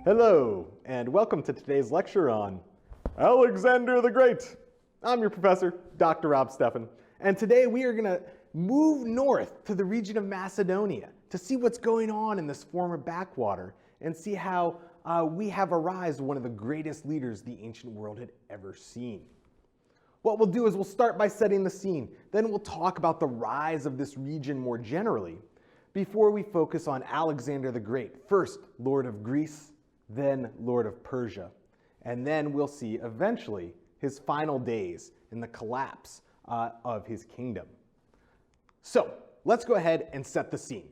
Hello, and welcome to today's lecture on Alexander the Great. I'm your professor, Dr. Rob Steffen, and today we are going to move north to the region of Macedonia to see what's going on in this former backwater and see how we have a rise to one of the greatest leaders the ancient world had ever seen. What we'll do is we'll start by setting the scene, then we'll talk about the rise of this region more generally, before we focus on Alexander the Great, first Lord of Greece, then Lord of Persia, and then we'll see eventually his final days and the collapse of his kingdom. So let's go ahead and set the scene.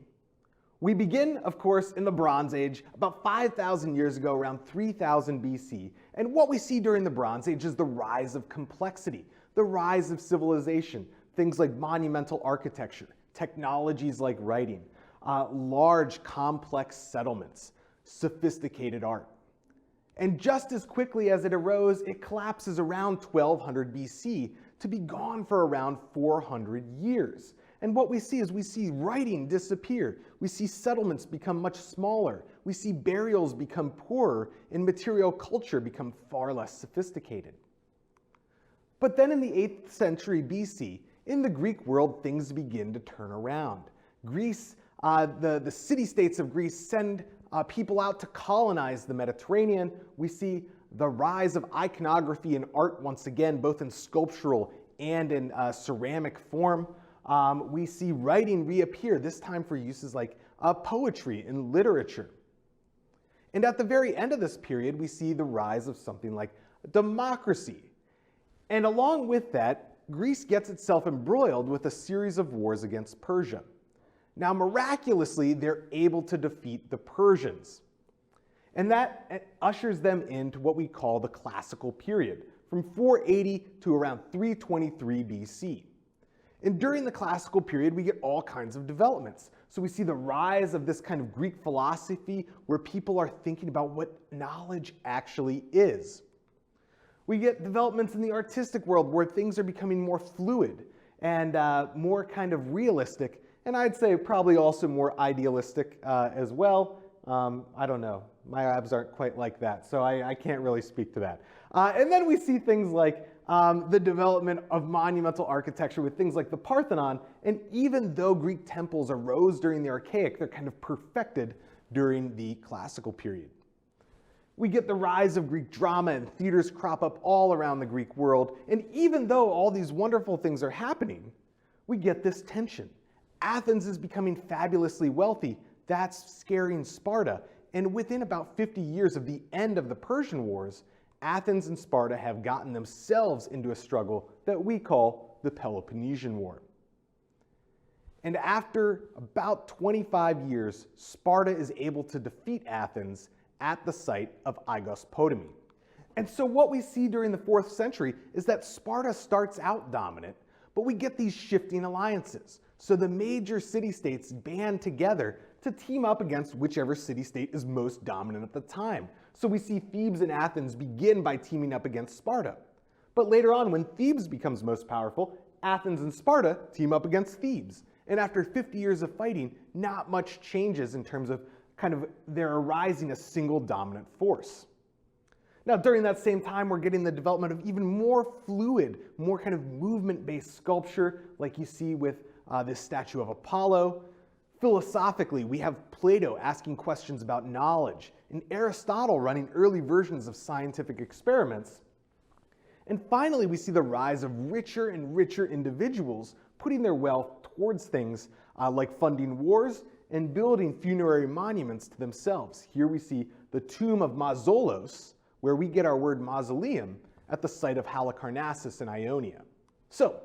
We begin, of course, in the Bronze Age, about 5,000 years ago, around 3000 BC, and what we see during the Bronze Age is the rise of complexity, the rise of civilization, things like monumental architecture, technologies like writing, large complex settlements, sophisticated art. And just as quickly as it arose, it collapses around 1200 BC to be gone for around 400 years. And what we see is we see writing disappear. We see settlements become much smaller. We see burials become poorer and material culture become far less sophisticated. But then in the 8th century BC, in the Greek world, things begin to turn around. Greece, the city-states of Greece send people out to colonize the Mediterranean. We see the rise of iconography and art once again, both in sculptural and in ceramic form. We see writing reappear, this time for uses like poetry and literature. And at the very end of this period, we see the rise of something like democracy. And along with that, Greece gets itself embroiled with a series of wars against Persia. Now, miraculously, they're able to defeat the Persians. And that ushers them into what we call the classical period, from 480 to around 323 BC. And during the classical period, we get all kinds of developments. So we see the rise of this kind of Greek philosophy where people are thinking about what knowledge actually is. We get developments in the artistic world where things are becoming more fluid and more kind of realistic, and I'd say probably also more idealistic as well. I don't know. My abs aren't quite like that, so I can't really speak to that. And then we see things like the development of monumental architecture with things like the Parthenon, and even though Greek temples arose during the Archaic, they're kind of perfected during the classical period. We get the rise of Greek drama, and theaters crop up all around the Greek world, and even though all these wonderful things are happening, we get this tension. Athens is becoming fabulously wealthy. That's scaring Sparta. And within about 50 years of the end of the Persian Wars, Athens and Sparta have gotten themselves into a struggle that we call the Peloponnesian War. And after about 25 years, Sparta is able to defeat Athens at the site of Aegospotami. And so what we see during the 4th century is that Sparta starts out dominant, but we get these shifting alliances. So the major city-states band together to team up against whichever city-state is most dominant at the time. So we see Thebes and Athens begin by teaming up against Sparta. But later on, when Thebes becomes most powerful, Athens and Sparta team up against Thebes. And after 50 years of fighting, not much changes in terms of kind of there arising a single dominant force. Now, during that same time, we're getting the development of even more fluid, more kind of movement-based sculpture, like you see with this statue of Apollo. Philosophically, we have Plato asking questions about knowledge, and Aristotle running early versions of scientific experiments. And finally, we see the rise of richer and richer individuals putting their wealth towards things like funding wars and building funerary monuments to themselves. Here we see the tomb of Mausoleus, where we get our word mausoleum, at the site of Halicarnassus in Ionia. So,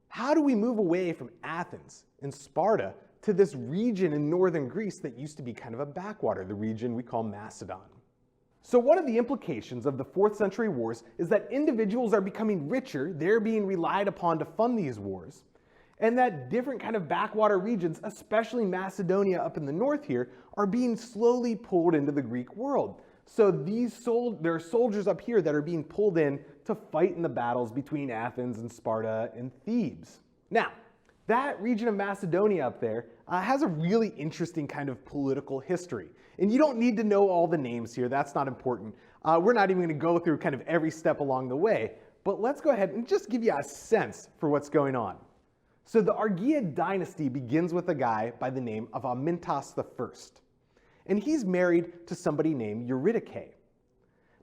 how do we move away from Athens and Sparta to this region in northern Greece that used to be kind of a backwater, the region we call Macedon? So one of the implications of the 4th century wars is that individuals are becoming richer, they're being relied upon to fund these wars, and that different kind of backwater regions, especially Macedonia up in the north here, are being slowly pulled into the Greek world. So there are soldiers up here that are being pulled in to fight in the battles between Athens and Sparta and Thebes. Now, that region of Macedonia up there has a really interesting kind of political history. And you don't need to know all the names here, that's not important. We're not even going to go through kind of every step along the way, but let's go ahead and just give you a sense for what's going on. So the Argia Dynasty begins with a guy by the name of Amyntas I. And he's married to somebody named Eurydice.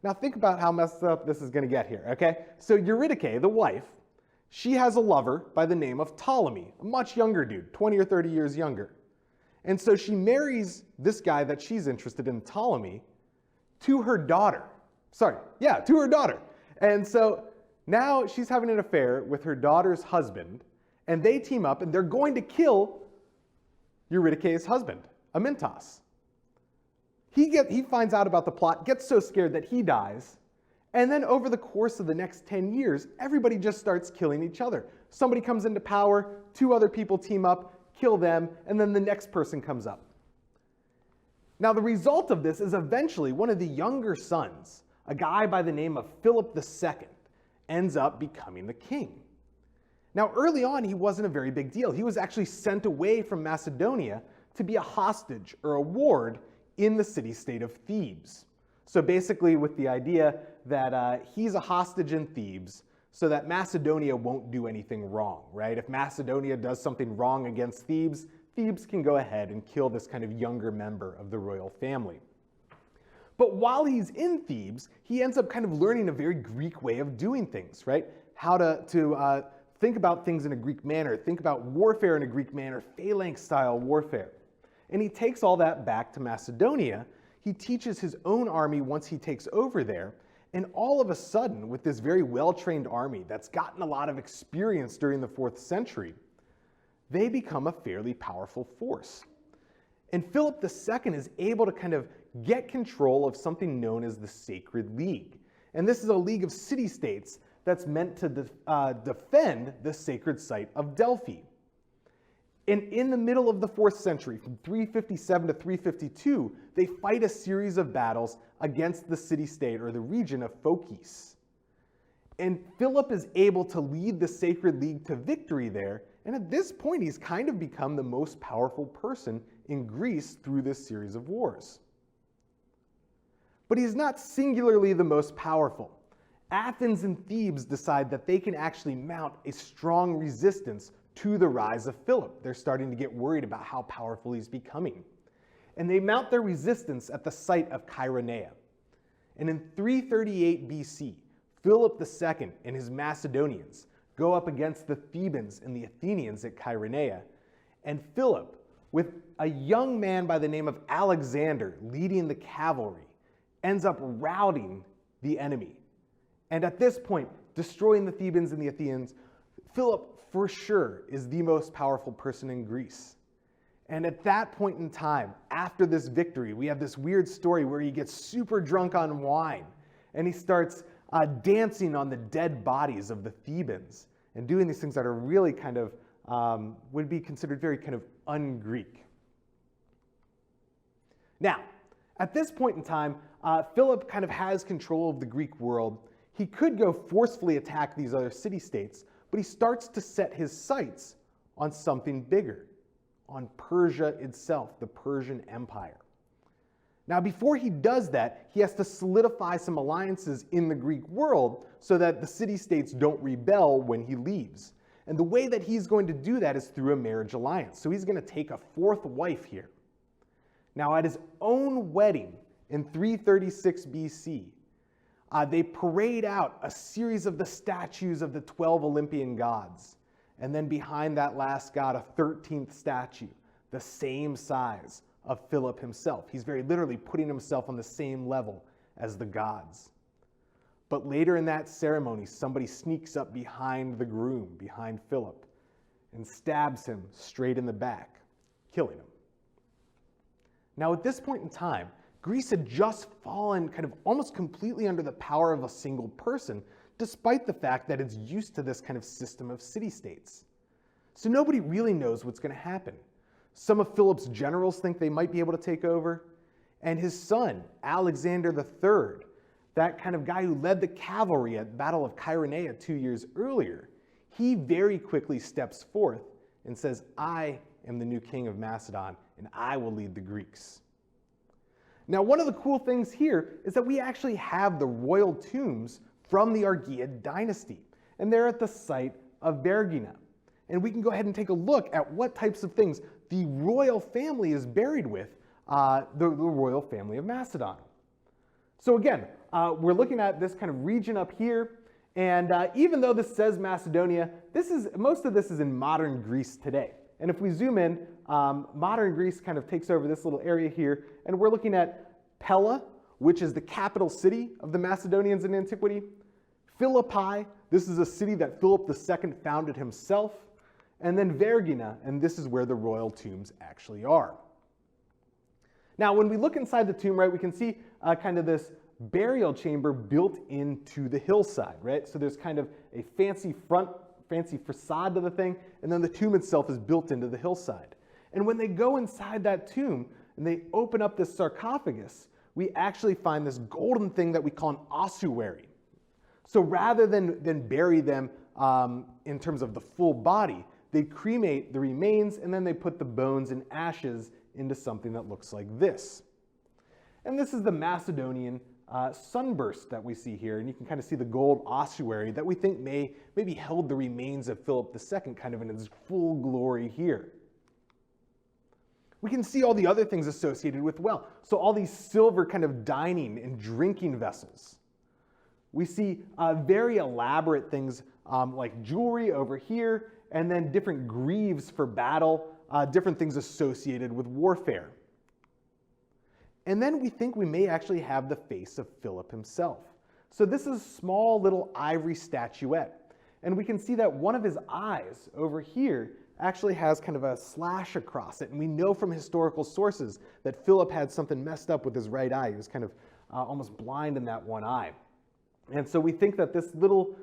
Now think about how messed up this is going to get here, okay? So Eurydice, the wife, she has a lover by the name of Ptolemy, a much younger dude, 20 or 30 years younger. And so she marries this guy that she's interested in, Ptolemy, to her daughter. To her daughter. And so now she's having an affair with her daughter's husband, and they team up and they're going to kill Eurydice's husband, Amyntas. He finds out about the plot, gets so scared that he dies, and then over the course of the next 10 years, everybody just starts killing each other. Somebody comes into power, 2 other people team up, kill them, and then the next person comes up. Now the result of this is eventually one of the younger sons, a guy by the name of Philip II, ends up becoming the king. Now early on, he wasn't a very big deal. He was actually sent away from Macedonia to be a hostage or a ward in the city-state of Thebes. So basically with the idea that he's a hostage in Thebes so that Macedonia won't do anything wrong, right? If Macedonia does something wrong against Thebes, Thebes can go ahead and kill this kind of younger member of the royal family. But while he's in Thebes, he ends up kind of learning a very Greek way of doing things, right? How to think about things in a Greek manner, think about warfare in a Greek manner, phalanx-style warfare. And he takes all that back to Macedonia. He teaches his own army once he takes over there. And all of a sudden, with this very well-trained army that's gotten a lot of experience during the 4th century, they become a fairly powerful force. And Philip II is able to kind of get control of something known as the Sacred League. And this is a league of city-states that's meant to defend the sacred site of Delphi. And in the middle of the 4th century, from 357 to 352, they fight a series of battles against the city-state or the region of Phocis. And Philip is able to lead the Sacred League to victory there, and at this point he's kind of become the most powerful person in Greece through this series of wars. But he's not singularly the most powerful. Athens and Thebes decide that they can actually mount a strong resistance to the rise of Philip. They're starting to get worried about how powerful he's becoming. And they mount their resistance at the site of Chaeronea. And in 338 BC, Philip II and his Macedonians go up against the Thebans and the Athenians at Chaeronea. And Philip, with a young man by the name of Alexander leading the cavalry, ends up routing the enemy. And at this point, destroying the Thebans and the Athenians, Philip for sure is the most powerful person in Greece. And at that point in time, after this victory, we have this weird story where he gets super drunk on wine and he starts dancing on the dead bodies of the Thebans and doing these things that are really kind of, would be considered very kind of un-Greek. Now, at this point in time, Philip kind of has control of the Greek world. He could go forcefully attack these other city-states, but he starts to set his sights on something bigger, on Persia itself, the Persian Empire. Now, before he does that, he has to solidify some alliances in the Greek world so that the city-states don't rebel when he leaves. And the way that he's going to do that is through a marriage alliance. So he's going to take a 4th wife here. Now, at his own wedding in 336 BC, they parade out a series of the statues of the 12 Olympian gods. And then behind that last god, a 13th statue, the same size of Philip himself. He's very literally putting himself on the same level as the gods. But later in that ceremony, somebody sneaks up behind the groom, behind Philip, and stabs him straight in the back, killing him. Now at this point in time, Greece had just fallen kind of almost completely under the power of a single person, despite the fact that it's used to this kind of system of city-states. So nobody really knows what's going to happen. Some of Philip's generals think they might be able to take over, and his son, Alexander III, that kind of guy who led the cavalry at the Battle of Chaeronea 2 years earlier, he very quickly steps forth and says, I am the new king of Macedon, and I will lead the Greeks. Now, one of the cool things here is that we actually have the royal tombs from the Argia Dynasty, and they're at the site of Vergina. And we can go ahead and take a look at what types of things the royal family is buried with, the royal family of Macedon. So again, we're looking at this kind of region up here, and even though this says Macedonia, most of this is in modern Greece today. And if we zoom in, modern Greece kind of takes over this little area here, and we're looking at Pella, which is the capital city of the Macedonians in antiquity. Philippi, this is a city that Philip II founded himself. And then Vergina, and this is where the royal tombs actually are. Now, when we look inside the tomb, right, we can see kind of this burial chamber built into the hillside, right? So there's kind of a fancy facade to the thing, and then the tomb itself is built into the hillside. And when they go inside that tomb and they open up this sarcophagus, we actually find this golden thing that we call an ossuary. So rather than bury them in terms of the full body, they cremate the remains and then they put the bones and ashes into something that looks like this. And this is the Macedonian sunburst that we see here, and you can kind of see the gold ossuary that we think maybe held the remains of Philip II kind of in its full glory here. We can see all the other things associated with well. So all these silver kind of dining and drinking vessels. We see very elaborate things like jewelry over here, and then different greaves for battle, different things associated with warfare. And then we think we may actually have the face of Philip himself. So this is a small little ivory statuette. And we can see that one of his eyes over here actually has kind of a slash across it. And we know from historical sources that Philip had something messed up with his right eye. He was kind of almost blind in that one eye. And so we think that this little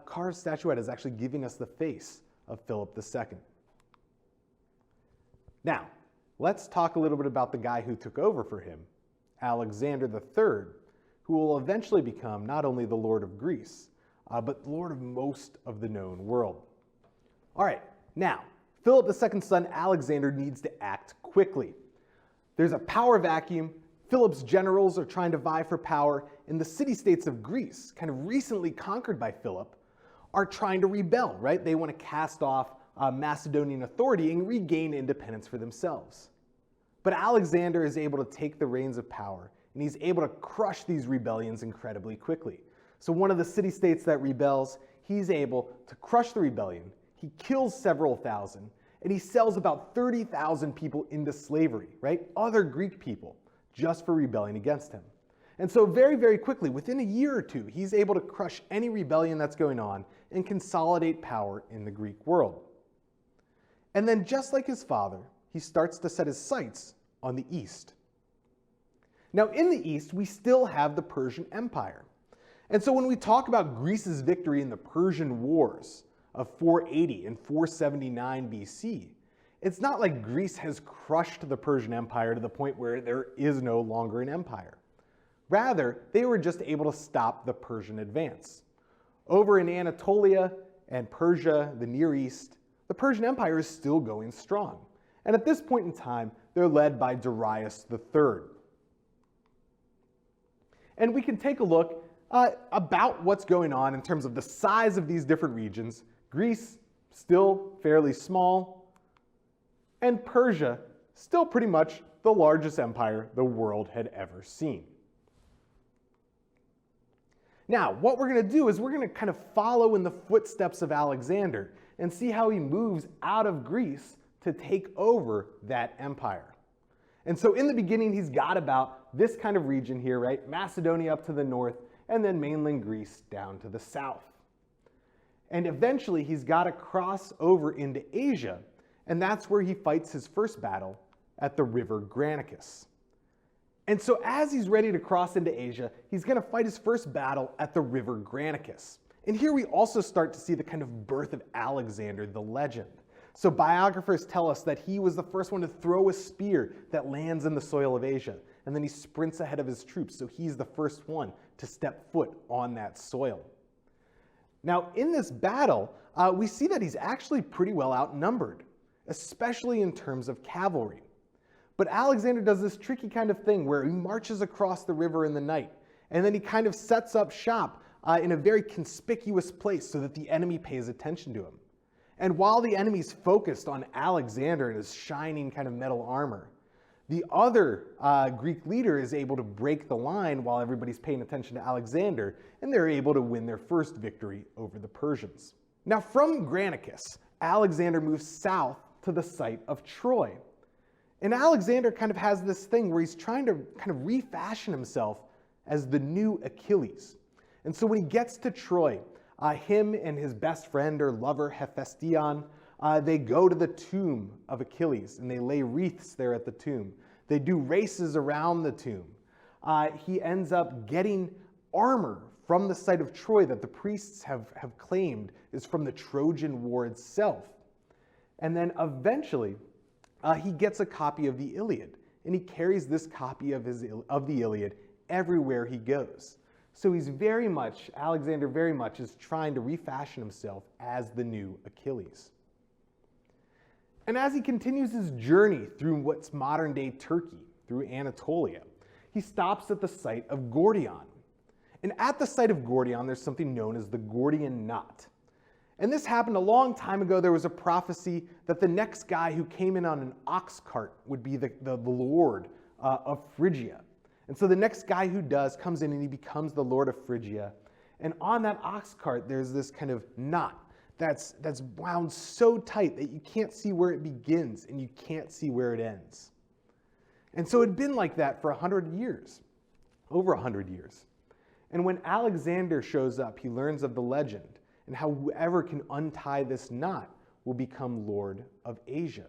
carved statuette is actually giving us the face of Philip II. Now, let's talk a little bit about the guy who took over for him, Alexander III, who will eventually become not only the Lord of Greece, but Lord of most of the known world. All right, now, Philip II's son Alexander needs to act quickly. There's a power vacuum. Philip's generals are trying to vie for power, and the city-states of Greece, kind of recently conquered by Philip, are trying to rebel, right? They want to cast off Macedonian authority and regain independence for themselves. But Alexander is able to take the reins of power, and he's able to crush these rebellions incredibly quickly. So one of the city-states that rebels, he's able to crush the rebellion. He kills several thousand, and he sells about 30,000 people into slavery, right? Other Greek people, just for rebelling against him. And so very, very quickly, within a year or two, he's able to crush any rebellion that's going on and consolidate power in the Greek world. And then just like his father, he starts to set his sights on the east. Now in the east, we still have the Persian Empire. And so when we talk about Greece's victory in the Persian Wars of 480 and 479 BC, it's not like Greece has crushed the Persian Empire to the point where there is no longer an empire. Rather, they were just able to stop the Persian advance. Over in Anatolia and Persia, the Near East, the Persian Empire is still going strong. And at this point in time, they're led by Darius III. And we can take a look about what's going on in terms of the size of these different regions. Greece, still fairly small, and Persia, still pretty much the largest empire the world had ever seen. Now, what we're going to do is we're going to kind of follow in the footsteps of Alexander and see how he moves out of Greece to take over that empire. And so in the beginning, he's got about this kind of region here, right? Macedonia up to the north, and then mainland Greece down to the south. And eventually, he's got to cross over into Asia, and that's where he fights his first battle at the river Granicus. And so as he's ready to cross into Asia, he's going to fight his first battle at the river Granicus. And here we also start to see the kind of birth of Alexander the legend. So biographers tell us that he was the first one to throw a spear that lands in the soil of Asia, and then he sprints ahead of his troops, so he's the first one to step foot on that soil. Now in this battle, we see that he's actually pretty well outnumbered. especially in terms of cavalry. But Alexander does this tricky kind of thing where he marches across the river in the night, and then he kind of sets up shop in a very conspicuous place so that the enemy pays attention to him. And while the enemy's focused on Alexander and his shining kind of metal armor, the other Greek leader is able to break the line while everybody's paying attention to Alexander, and they're able to win their first victory over the Persians. Now from Granicus, Alexander moves south to the site of Troy. And Alexander kind of has this thing where he's trying to kind of refashion himself as the new Achilles. And so when he gets to Troy, him and his best friend or lover Hephaestion, they go to the tomb of Achilles and they lay wreaths there at the tomb. They do races around the tomb. He ends up getting armor from the site of Troy that the priests have claimed is from the Trojan War itself. And then eventually he gets a copy of the Iliad, and he carries this copy of the Iliad everywhere he goes. So Alexander very much is trying to refashion himself as the new Achilles. And as he continues his journey through what's modern day Turkey, through Anatolia, he stops at the site of Gordian. And at the site of Gordian, there's something known as the Gordian Knot. And this happened a long time ago. There was a prophecy that the next guy who came in on an ox cart would be the lord of Phrygia. And so the next guy who comes in and he becomes the lord of Phrygia. And on that ox cart, there's this kind of knot that's wound so tight that you can't see where it begins and you can't see where it ends. And so it had been like that for 100 years, over 100 years. And when Alexander shows up, he learns of the legend and how whoever can untie this knot will become Lord of Asia.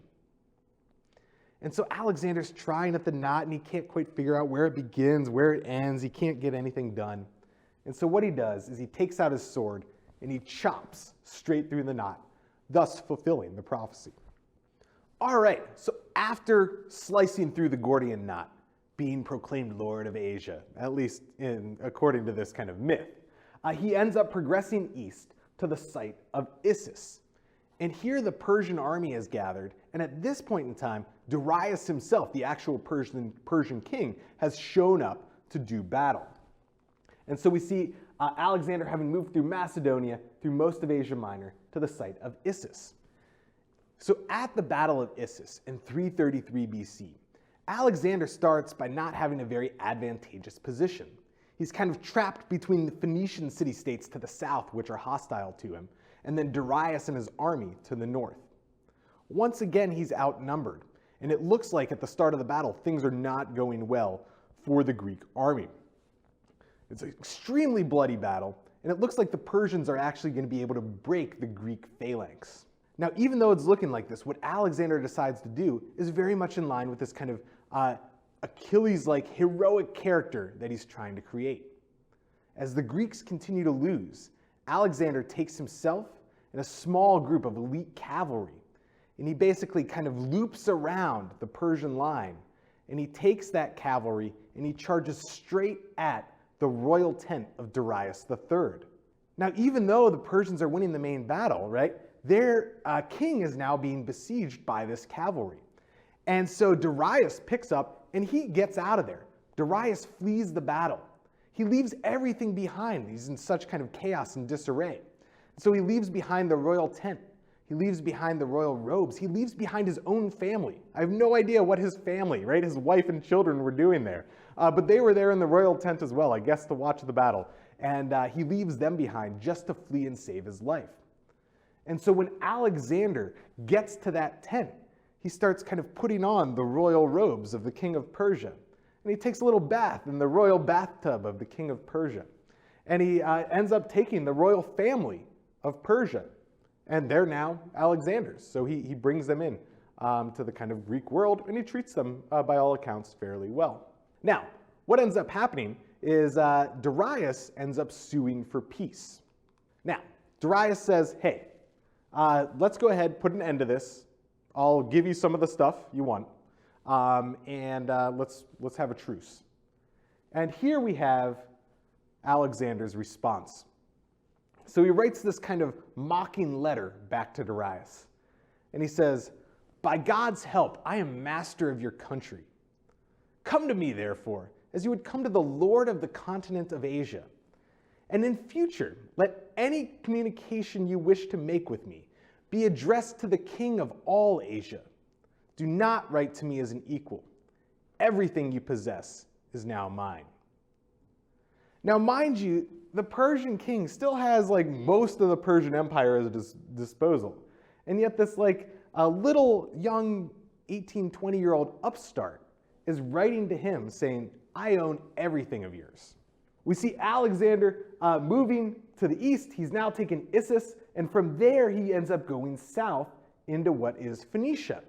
And so Alexander's trying at the knot and he can't quite figure out where it begins, where it ends. He can't get anything done. And so what he does is he takes out his sword and he chops straight through the knot, thus fulfilling the prophecy. All right, so after slicing through the Gordian Knot, being proclaimed Lord of Asia, at least according to this kind of myth, he ends up progressing east to the site of Issus. And here the Persian army has gathered, and at this point in time, Darius himself, the actual Persian king, has shown up to do battle. And so we see Alexander having moved through Macedonia, through most of Asia Minor, to the site of Issus. So at the Battle of Issus in 333 BC, Alexander starts by not having a very advantageous position. He's kind of trapped between the Phoenician city-states to the south, which are hostile to him, and then Darius and his army to the north. Once again, he's outnumbered, and it looks like at the start of the battle, things are not going well for the Greek army. It's an extremely bloody battle, and it looks like the Persians are actually going to be able to break the Greek phalanx. Now, even though it's looking like this, what Alexander decides to do is very much in line with this kind of Achilles-like heroic character that he's trying to create. As the Greeks continue to lose, Alexander takes himself and a small group of elite cavalry, and he basically kind of loops around the Persian line, and he takes that cavalry and he charges straight at the royal tent of Darius III. Now, even though the Persians are winning the main battle, right, their king is now being besieged by this cavalry. And so Darius picks up and he gets out of there. Darius flees the battle. He leaves everything behind. He's in such kind of chaos and disarray. So he leaves behind the royal tent. He leaves behind the royal robes. He leaves behind his own family. I have no idea what his family, right, his wife and children were doing there. But they were there in the royal tent as well, I guess, to watch the battle. And he leaves them behind just to flee and save his life. And so when Alexander gets to that tent, he starts kind of putting on the royal robes of the king of Persia. And he takes a little bath in the royal bathtub of the king of Persia. And he ends up taking the royal family of Persia. And they're now Alexander's. So he brings them in to the kind of Greek world, and he treats them, by all accounts, fairly well. Now, what ends up happening is Darius ends up suing for peace. Now, Darius says, hey, let's go ahead, put an end to this. I'll give you some of the stuff you want, and let's have a truce. And here we have Alexander's response. So he writes this kind of mocking letter back to Darius. And he says, By God's help, I am master of your country. Come to me, therefore, as you would come to the Lord of the continent of Asia. And in future, let any communication you wish to make with me be addressed to the king of all Asia. Do not write to me as an equal. Everything you possess is now mine. Now, mind you, the Persian king still has like most of the Persian Empire at his disposal. And yet this a little young 18, 20-year-old upstart is writing to him saying, I own everything of yours. We see Alexander moving to the east. He's now taken Issus, and from there he ends up going south into what is Phoenicia.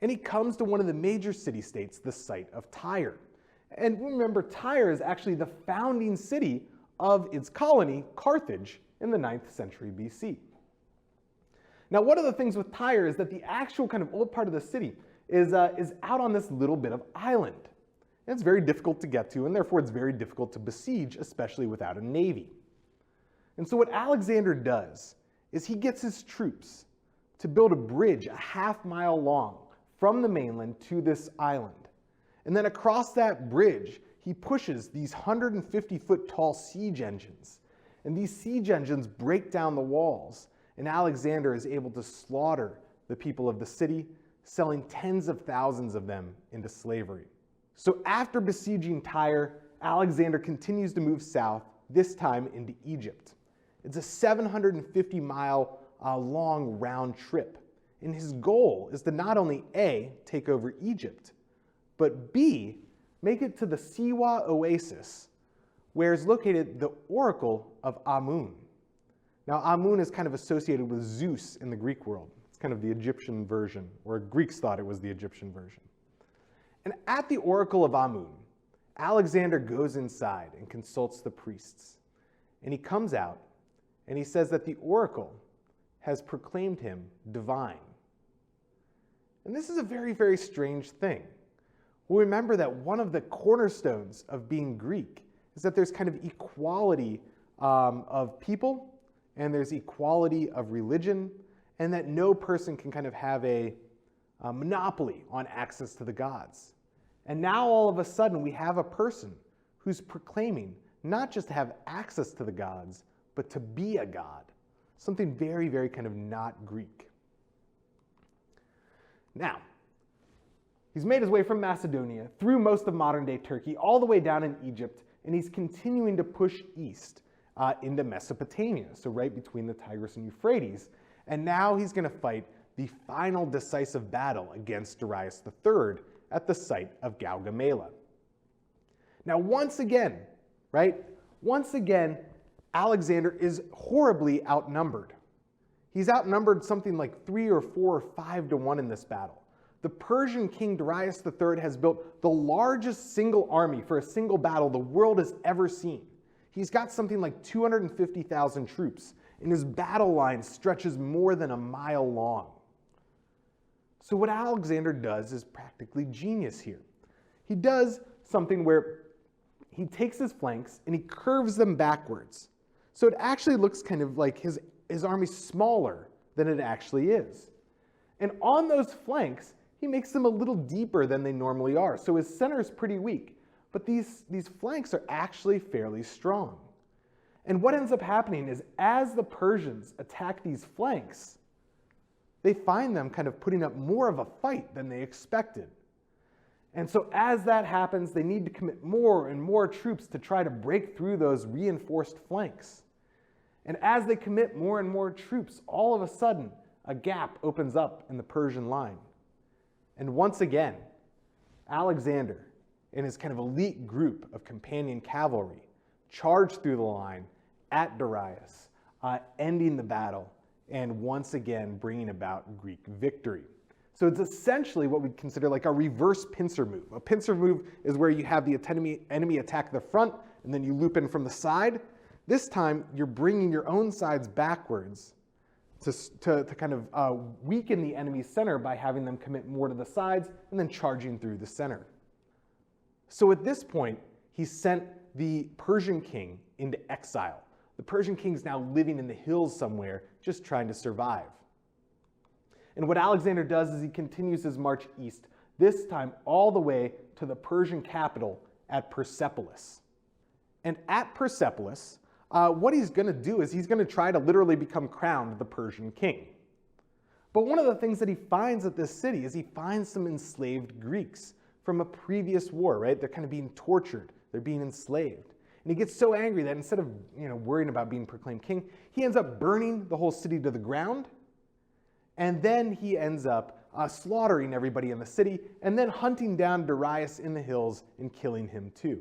And he comes to one of the major city-states, the site of Tyre. And remember, Tyre is actually the founding city of its colony, Carthage, in the 9th century BC. Now, one of the things with Tyre is that the actual kind of old part of the city is out on this little bit of island. And it's very difficult to get to, and therefore it's very difficult to besiege, especially without a navy. And so what Alexander does is he gets his troops to build a bridge a half-mile long from the mainland to this island. And then across that bridge, he pushes these 150-foot tall siege engines. And these siege engines break down the walls, and Alexander is able to slaughter the people of the city, selling tens of thousands of them into slavery. So after besieging Tyre, Alexander continues to move south, this time into Egypt. It's a 750-mile long round trip. And his goal is to not only A, take over Egypt, but B, make it to the Siwa oasis, where is located the Oracle of Amun. Now, Amun is kind of associated with Zeus in the Greek world. It's kind of the Egyptian version, or Greeks thought it was the Egyptian version. And at the Oracle of Amun, Alexander goes inside and consults the priests. And he comes out and he says that the oracle has proclaimed him divine. And this is a very, very strange thing. Well, remember that one of the cornerstones of being Greek is that there's kind of equality of people, and there's equality of religion, and that no person can kind of have a monopoly on access to the gods. And now all of a sudden we have a person who's proclaiming not just to have access to the gods, but to be a god. Something very, very kind of not Greek. Now, he's made his way from Macedonia through most of modern-day Turkey, all the way down in Egypt, and he's continuing to push east into Mesopotamia, so right between the Tigris and Euphrates. And now he's going to fight the final decisive battle against Darius III at the site of Gaugamela. Now, once again, Alexander is horribly outnumbered. He's outnumbered something like 3 or 4 or 5 to 1 in this battle. The Persian king Darius III has built the largest single army for a single battle the world has ever seen. He's got something like 250,000 troops, and his battle line stretches more than a mile long. So what Alexander does is practically genius here. He does something where he takes his flanks and he curves them backwards. So it actually looks kind of like his army's smaller than it actually is. And on those flanks, he makes them a little deeper than they normally are. So his center is pretty weak, but these flanks are actually fairly strong. And what ends up happening is as the Persians attack these flanks, they find them kind of putting up more of a fight than they expected. And so as that happens, they need to commit more and more troops to try to break through those reinforced flanks. And as they commit more and more troops, all of a sudden, a gap opens up in the Persian line. And once again, Alexander and his kind of elite group of companion cavalry charge through the line at Darius, ending the battle and once again bringing about Greek victory. So it's essentially what we'd consider like a reverse pincer move. A pincer move is where you have the enemy attack the front and then you loop in from the side. This time you're bringing your own sides backwards to kind of weaken the enemy's center by having them commit more to the sides and then charging through the center. So at this point, he sent the Persian king into exile. The Persian king's now living in the hills somewhere, just trying to survive. And what Alexander does is he continues his march east, this time all the way to the Persian capital at Persepolis. And at Persepolis, what he's going to do is he's going to try to literally become crowned the Persian king. But one of the things that he finds at this city is he finds some enslaved Greeks from a previous war, right? They're kind of being tortured. They're being enslaved. And he gets so angry that instead of worrying about being proclaimed king, he ends up burning the whole city to the ground. And then he ends up slaughtering everybody in the city and then hunting down Darius in the hills and killing him too.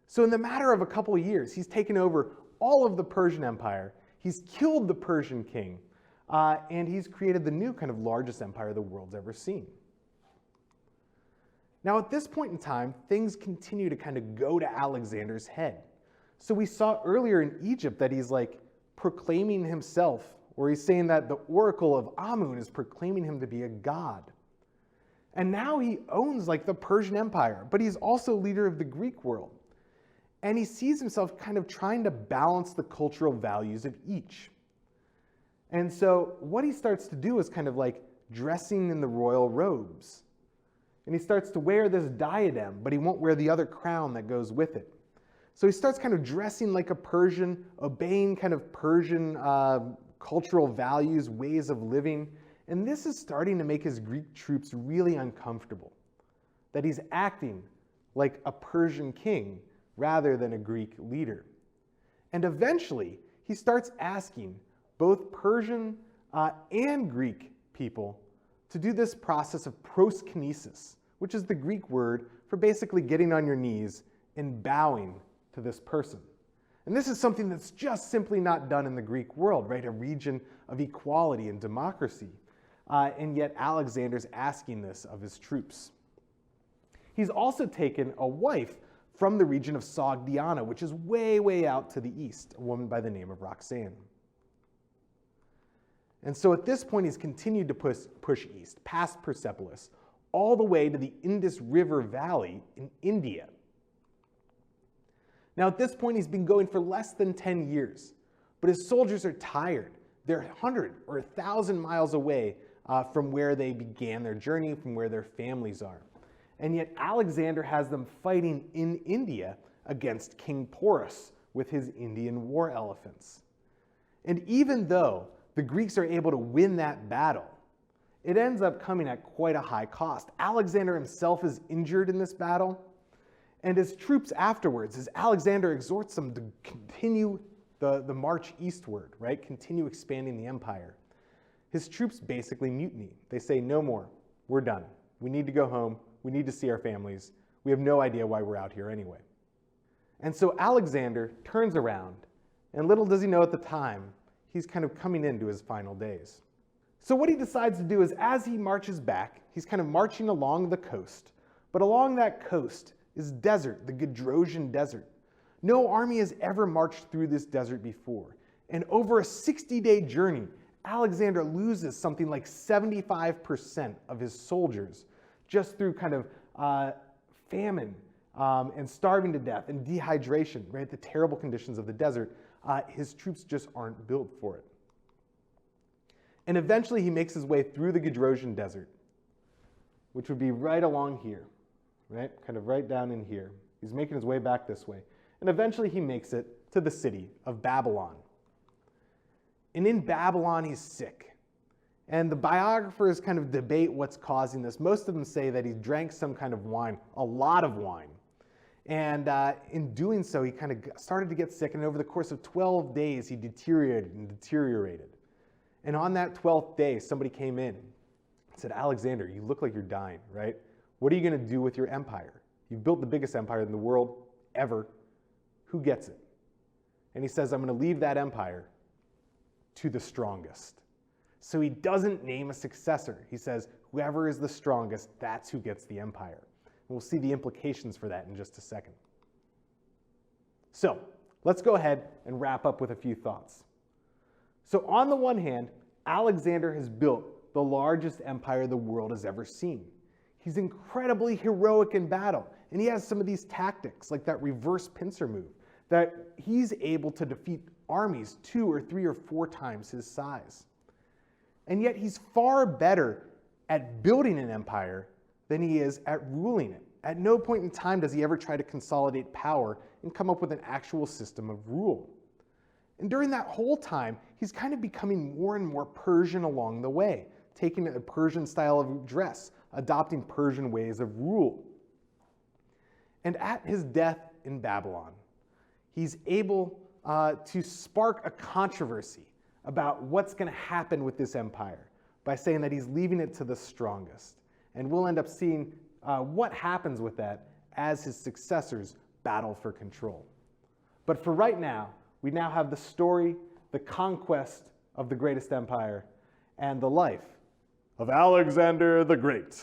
So in the matter of a couple of years, he's taken over all of the Persian Empire. He's killed the Persian king. And he's created the new kind of largest empire the world's ever seen. Now at this point in time, things continue to kind of go to Alexander's head. So we saw earlier in Egypt that he's like proclaiming himself, or he's saying that the oracle of Amun is proclaiming him to be a god. And now he owns like the Persian Empire, but he's also leader of the Greek world. And he sees himself kind of trying to balance the cultural values of each. And so what he starts to do is kind of like dressing in the royal robes. And he starts to wear this diadem, but he won't wear the other crown that goes with it. So he starts kind of dressing like a Persian, obeying kind of Persian cultural values, ways of living. And this is starting to make his Greek troops really uncomfortable, that he's acting like a Persian king rather than a Greek leader. And eventually, he starts asking both Persian and Greek people to do this process of proskinesis, which is the Greek word for basically getting on your knees and bowing to this person. And this is something that's just simply not done in the Greek world, right? A region of equality and democracy. And yet Alexander's asking this of his troops. He's also taken a wife from the region of Sogdiana, which is way, way out to the east, a woman by the name of Roxanne. And so at this point, he's continued to push east, past Persepolis, all the way to the Indus River Valley in India. Now at this point, he's been going for less than 10 years, but his soldiers are tired. They're 100 or 1,000 miles away from where they began their journey, from where their families are. And yet Alexander has them fighting in India against King Porus with his Indian war elephants. And even though the Greeks are able to win that battle, it ends up coming at quite a high cost. Alexander himself is injured in this battle, and his troops afterwards, as Alexander exhorts them to continue the march eastward, right? Continue expanding the empire. His troops basically mutiny. They say, no more, we're done. We need to go home. We need to see our families. We have no idea why we're out here anyway. And so Alexander turns around, and little does he know at the time, he's kind of coming into his final days. So what he decides to do is, as he marches back, he's kind of marching along the coast. But along that coast is desert, the Gedrosian Desert. No army has ever marched through this desert before. And over a 60-day journey, Alexander loses something like 75% of his soldiers just through kind of famine and starving to death and dehydration, right? The terrible conditions of the desert. His troops just aren't built for it. And eventually he makes his way through the Gedrosian Desert, which would be right along here, right? Kind of right down in here. He's making his way back this way. And eventually he makes it to the city of Babylon. And in Babylon, he's sick. And the biographers kind of debate what's causing this. Most of them say that he drank some kind of wine, a lot of wine. And in doing so, he kind of started to get sick. And over the course of 12 days, he deteriorated. And on that 12th day, somebody came in and said, Alexander, you look like you're dying, right? What are you going to do with your empire? You've built the biggest empire in the world ever. Who gets it? And he says, I'm going to leave that empire to the strongest. So he doesn't name a successor. He says, whoever is the strongest, that's who gets the empire. And we'll see the implications for that in just a second. So let's go ahead and wrap up with a few thoughts. So on the one hand, Alexander has built the largest empire the world has ever seen. He's incredibly heroic in battle, and he has some of these tactics, like that reverse pincer move, that he's able to defeat armies 2 or 3 or 4 times his size. And yet he's far better at building an empire than he is at ruling it. At no point in time does he ever try to consolidate power and come up with an actual system of rule. And during that whole time, he's kind of becoming more and more Persian along the way, taking a Persian style of dress, adopting Persian ways of rule. And at his death in Babylon, he's able to spark a controversy about what's going to happen with this empire by saying that he's leaving it to the strongest. And we'll end up seeing what happens with that as his successors battle for control. But for right now, we now have the story, the conquest of the greatest empire, and the life of Alexander the Great.